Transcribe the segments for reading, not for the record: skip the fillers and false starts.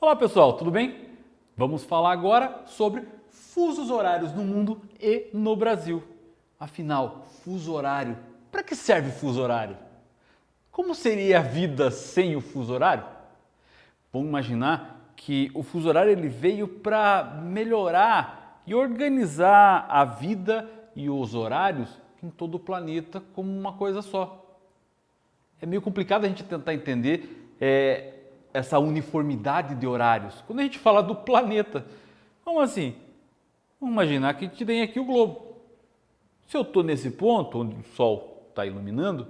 Olá pessoal, tudo bem? Vamos falar agora sobre fusos horários no mundo e no Brasil. Afinal, fuso horário, para que serve fuso horário? Como seria a vida sem o fuso horário? Vamos imaginar que o fuso horário ele veio para melhorar e organizar a vida e os horários em todo o planeta como uma coisa só. É meio complicado a gente tentar entender essa uniformidade de horários. Quando a gente fala do planeta, como assim? Vamos imaginar que a gente tem aqui o globo. Se eu estou nesse ponto, onde o sol está iluminando,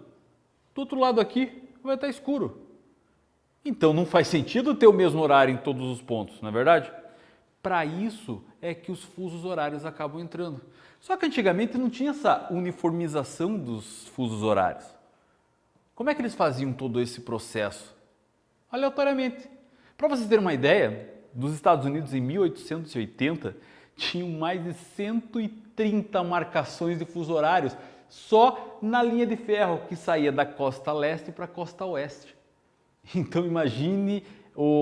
do outro lado aqui vai estar escuro. Então não faz sentido ter o mesmo horário em todos os pontos, não é verdade? Para isso é que os fusos horários acabam entrando. Só que antigamente não tinha essa uniformização dos fusos horários. Como é que eles faziam todo esse processo? Aleatoriamente. Para vocês terem uma ideia, nos Estados Unidos em 1880 tinham mais de 130 marcações de fuso horários só na linha de ferro que saía da costa leste para a costa oeste. Então imagine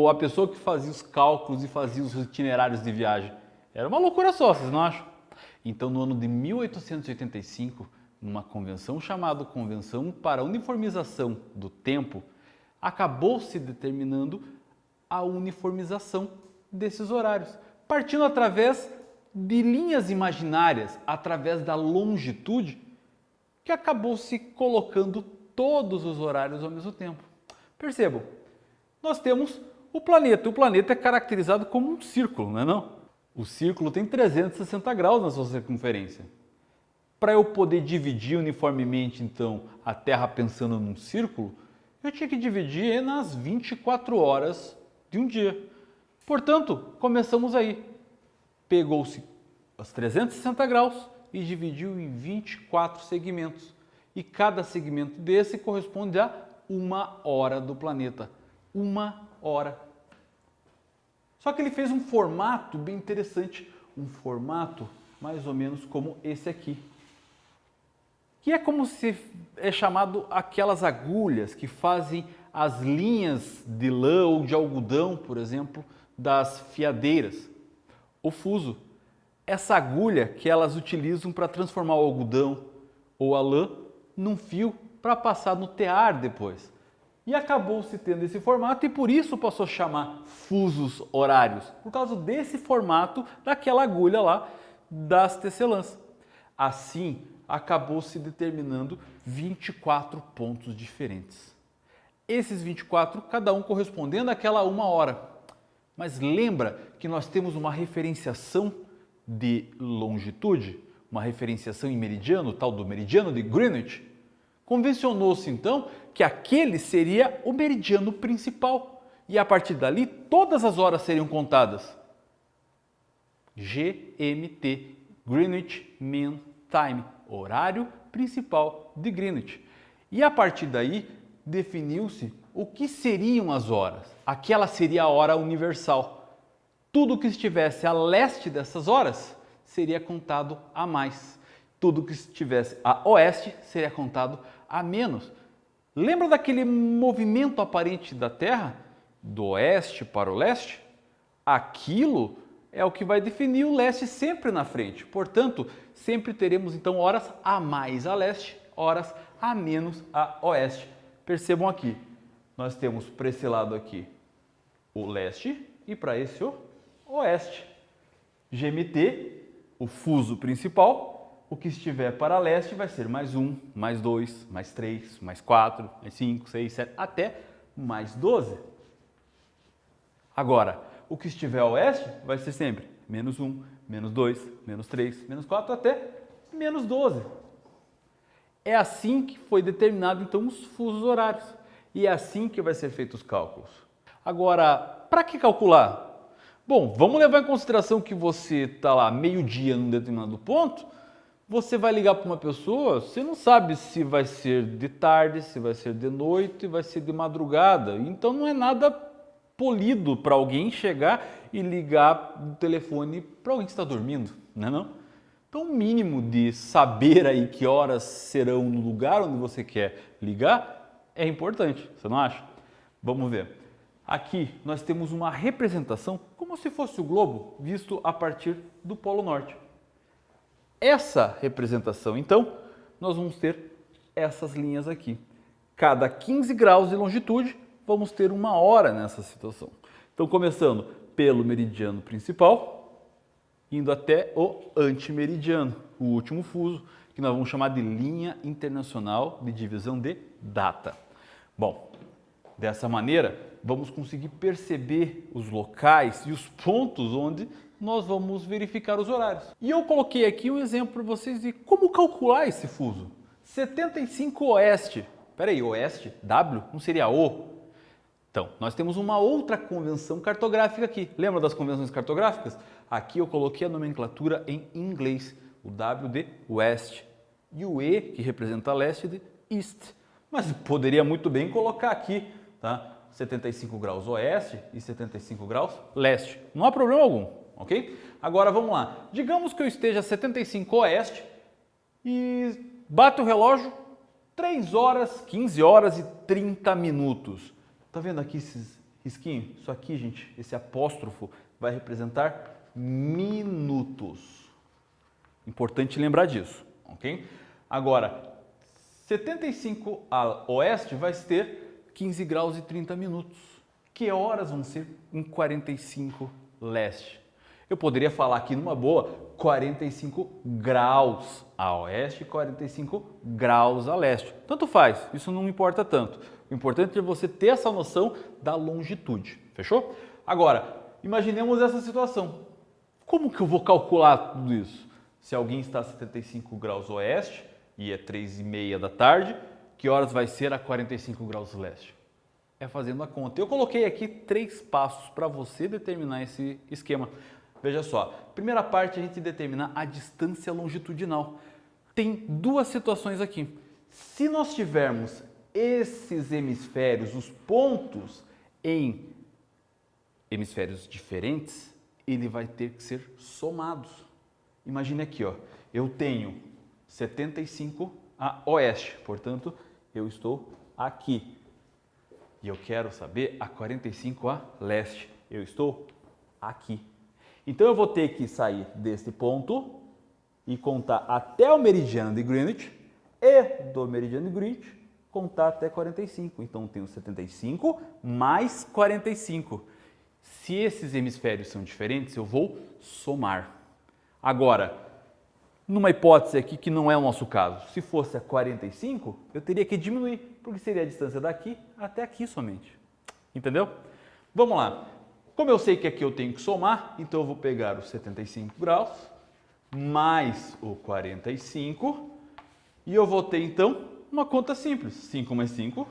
a pessoa que fazia os cálculos e fazia os itinerários de viagem. Era uma loucura só, vocês não acham? Então no ano de 1885, numa convenção chamada Convenção para a Uniformização do Tempo, acabou se determinando a uniformização desses horários, partindo através de linhas imaginárias, através da longitude, que acabou se colocando todos os horários ao mesmo tempo. Percebam, nós temos o planeta. O planeta é caracterizado como um círculo, não é não? O círculo tem 360 graus na sua circunferência. Para eu poder dividir uniformemente, então, a Terra pensando num círculo, eu tinha que dividir nas 24 horas de um dia. Portanto, começamos aí. Pegou-se os 360 graus e dividiu em 24 segmentos. E cada segmento desse corresponde a uma hora do planeta. Uma hora. Só que ele fez um formato bem interessante. Um formato mais ou menos como esse aqui. Que é como se é chamado aquelas agulhas que fazem as linhas de lã ou de algodão, por exemplo, das fiadeiras. O fuso. Essa agulha que elas utilizam para transformar o algodão ou a lã num fio para passar no tear depois. E acabou se tendo esse formato e por isso passou a chamar fusos horários, por causa desse formato daquela agulha lá das tecelãs. Assim, acabou se determinando 24 pontos diferentes. Esses 24, cada um correspondendo àquela uma hora. Mas lembra que nós temos uma referenciação de longitude, uma referenciação em meridiano, o tal do meridiano de Greenwich? Convencionou-se então que aquele seria o meridiano principal e a partir dali todas as horas seriam contadas. GMT, Greenwich Mean Time, horário principal de Greenwich. E a partir daí definiu-se o que seriam as horas. Aquela seria a hora universal. Tudo que estivesse a leste dessas horas seria contado a mais. Tudo que estivesse a oeste seria contado a menos. Lembra daquele movimento aparente da Terra, do oeste para o leste? Aquilo é o que vai definir o leste sempre na frente. Portanto, sempre teremos então horas a mais a leste, horas a menos a oeste. Percebam aqui, nós temos para esse lado aqui o leste e para esse o oeste. GMT, o fuso principal, o que estiver para leste vai ser mais 1, mais 2, mais 3, mais 4, mais 5, 6, 7, até mais 12. Agora, o que estiver a oeste vai ser sempre menos 1, menos 2, menos 3, menos 4, até menos 12. É assim que foi determinado então os fusos horários. E é assim que vai ser feito os cálculos. Agora, para que calcular? Bom, vamos levar em consideração que você está lá meio-dia num determinado ponto, você vai ligar para uma pessoa, você não sabe se vai ser de tarde, se vai ser de noite, vai ser de madrugada. Então não é nada polido para alguém chegar e ligar no telefone para alguém que está dormindo, não é não? Então o mínimo de saber aí que horas serão no lugar onde você quer ligar é importante, você não acha? Vamos ver. Aqui nós temos uma representação como se fosse o globo visto a partir do Polo Norte. Essa representação, então, nós vamos ter essas linhas aqui. Cada 15 graus de longitude, vamos ter 1 hora nessa situação. Então, começando pelo meridiano principal, indo até o antimeridiano, o último fuso, que nós vamos chamar de linha internacional de divisão de data. Bom, dessa maneira, vamos conseguir perceber os locais e os pontos onde nós vamos verificar os horários. E eu coloquei aqui um exemplo para vocês de como calcular esse fuso. 75 oeste. Peraí, oeste? W? Não seria O? Então, nós temos uma outra convenção cartográfica aqui. Lembra das convenções cartográficas? Aqui eu coloquei a nomenclatura em inglês. O W de West e o E, que representa leste, de East. Mas poderia muito bem colocar aqui, tá? 75 graus oeste e 75 graus leste. Não há problema algum, ok? Agora vamos lá. Digamos que eu esteja a 75 oeste e bate o relógio 3 horas, 15 horas e 30 minutos. Tá vendo aqui esses risquinhos? Isso aqui, gente, esse apóstrofo vai representar minutos. Importante lembrar disso, ok? Agora, 75 a oeste vai ter 15 graus e 30 minutos. Que horas vão ser em 45 leste? Eu poderia falar aqui numa boa 45 graus a oeste e 45 graus a leste. Tanto faz, isso não importa tanto. O importante é você ter essa noção da longitude, fechou? Agora, imaginemos essa situação. Como que eu vou calcular tudo isso? Se alguém está a 75 graus oeste e é 3h30 da tarde, que horas vai ser a 45 graus leste? É fazendo a conta. Eu coloquei aqui 3 passos para você determinar esse esquema. Veja só, primeira parte a gente determina a distância longitudinal. Tem 2 situações aqui. Se nós tivermos esses hemisférios, os pontos em hemisférios diferentes, ele vai ter que ser somados. Imagine aqui, ó, eu tenho 75 a oeste, portanto, eu estou aqui. E eu quero saber a 45 a leste, eu estou aqui. Então eu vou ter que sair deste ponto e contar até o meridiano de Greenwich e do meridiano de Greenwich contar até 45. Então eu tenho 75 mais 45. Se esses hemisférios são diferentes, eu vou somar. Agora, numa hipótese aqui que não é o nosso caso, se fosse a 45, eu teria que diminuir, porque seria a distância daqui até aqui somente. Entendeu? Vamos lá. Como eu sei que aqui eu tenho que somar, então eu vou pegar os 75 graus mais o 45 e eu vou ter então uma conta simples. 5 mais 5,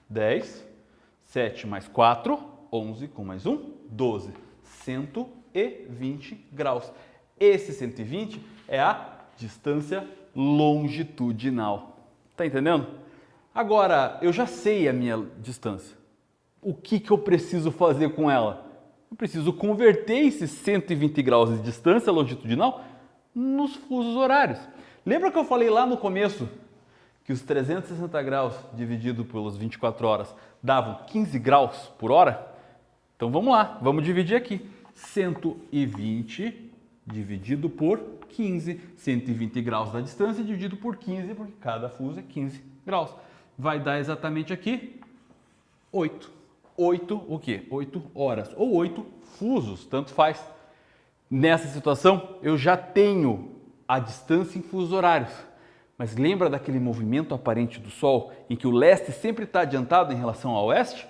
10, 7 mais 4, 11 com mais 1, 12. 120 graus. Esse 120 é a distância longitudinal. Tá entendendo? Agora, eu já sei a minha distância. O que eu preciso fazer com ela? Eu preciso converter esses 120 graus de distância longitudinal nos fusos horários. Lembra que eu falei lá no começo que os 360 graus dividido pelas 24 horas davam 15 graus por hora? Então vamos lá, vamos dividir aqui. 120 dividido por 15. 120 graus da distância dividido por 15, porque cada fuso é 15 graus. Vai dar exatamente aqui 8. 8 o quê? 8 horas ou 8 fusos, tanto faz. Nessa situação, eu já tenho a distância em fusos horários. Mas lembra daquele movimento aparente do Sol em que o leste sempre está adiantado em relação ao oeste?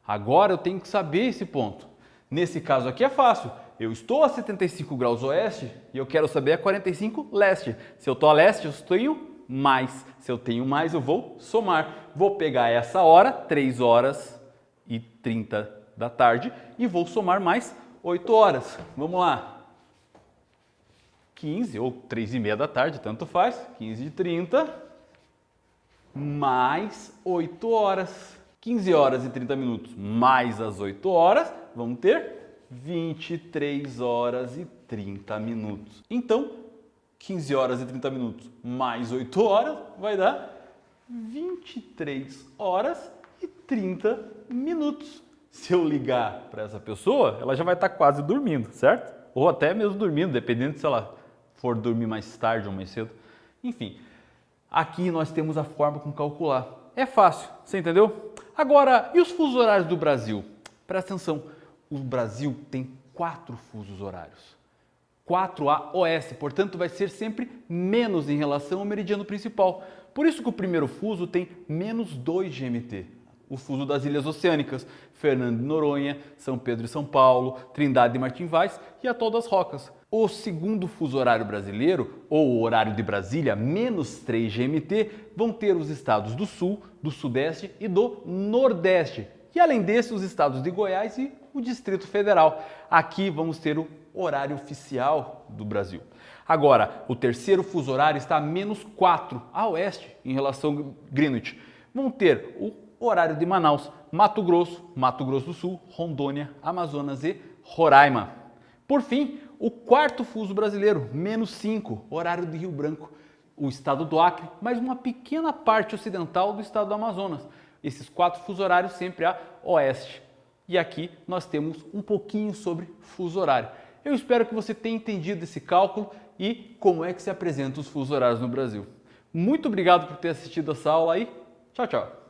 Agora eu tenho que saber esse ponto. Nesse caso aqui é fácil. Eu estou a 75 graus oeste e eu quero saber a 45 leste. Se eu estou a leste, eu tenho mais. Se eu tenho mais, eu vou somar. Vou pegar essa hora, 3 horas e 30 da tarde, e vou somar mais 8 horas. Vamos lá. 15 ou 3h30 da tarde, tanto faz. 15 e 30 mais 8 horas. 15 horas e 30 minutos mais as 8 horas, vamos ter 23 horas e 30 minutos. Então, 15 horas e 30 minutos mais 8 horas vai dar 23 horas e 30 minutos. Se eu ligar para essa pessoa, ela já vai estar quase dormindo, certo? Ou até mesmo dormindo, dependendo se ela for dormir mais tarde ou mais cedo. Enfim, aqui nós temos a forma como calcular. É fácil, você entendeu? Agora, e os fusos horários do Brasil? Presta atenção, o Brasil tem 4 fusos horários. 4 AOS, portanto vai ser sempre menos em relação ao meridiano principal. Por isso que o primeiro fuso tem menos 2 GMT. O fuso das Ilhas Oceânicas, Fernando de Noronha, São Pedro e São Paulo, Trindade e Martim Vaz e Atol das Rocas. O segundo fuso horário brasileiro, ou o horário de Brasília, menos 3 GMT, vão ter os estados do Sul, do Sudeste e do Nordeste. E além desse, os estados de Goiás e o Distrito Federal. Aqui vamos ter o horário oficial do Brasil. Agora, o terceiro fuso horário está a menos 4 a oeste em relação a Greenwich. Vão ter o horário de Manaus, Mato Grosso do Sul, Rondônia, Amazonas e Roraima. Por fim, o quarto fuso brasileiro, menos 5, horário de Rio Branco, o estado do Acre, mais uma pequena parte ocidental do estado do Amazonas. Esses 4 fusos horários sempre a oeste. E aqui nós temos um pouquinho sobre fuso horário. Eu espero que você tenha entendido esse cálculo e como é que se apresentam os fusos horários no Brasil. Muito obrigado por ter assistido essa aula aí. Tchau, tchau.